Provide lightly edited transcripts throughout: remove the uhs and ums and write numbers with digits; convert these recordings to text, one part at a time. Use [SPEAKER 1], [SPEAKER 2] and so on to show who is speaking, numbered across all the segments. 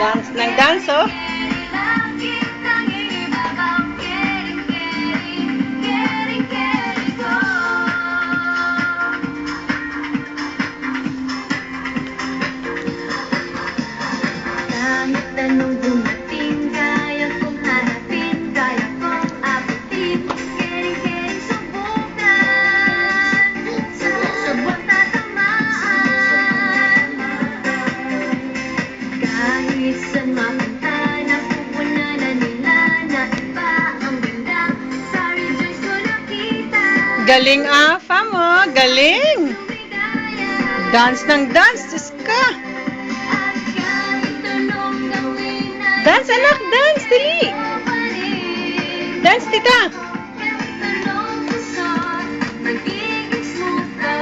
[SPEAKER 1] Dance ng dance, oh.
[SPEAKER 2] Kahit anong dumating, kaya kong harapin, kaya kong abutin, kering-kering subukan, subok tatamaan. Kahit saan mapunta, napupunan na nila na iba ang ganda, sa rejoice ko nakita.
[SPEAKER 1] Galing, Fam, oh. Galing. Dance ng dance, Diyos ka.
[SPEAKER 2] At kahit anong gawin ay
[SPEAKER 1] Dance, anak, dance, dali. Dance, tita.
[SPEAKER 2] kahit anong susot, magiging smooth ka.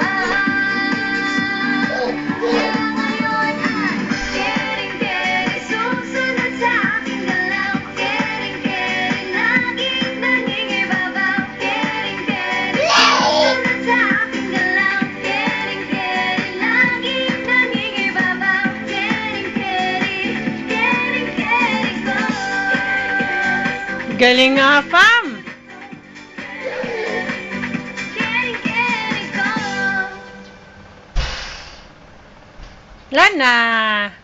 [SPEAKER 2] Kaya ngayon ay kering-kering, susunod sa aking galaw. Kering-kering, laging nangingibabaw. Kering-kering, susunod sa aking galaw. Kering-kering, laging nangingibabaw. Kering-kering, kering-kering ko.
[SPEAKER 1] Galing, Fam.
[SPEAKER 2] Kering-kering ko.
[SPEAKER 1] Lana.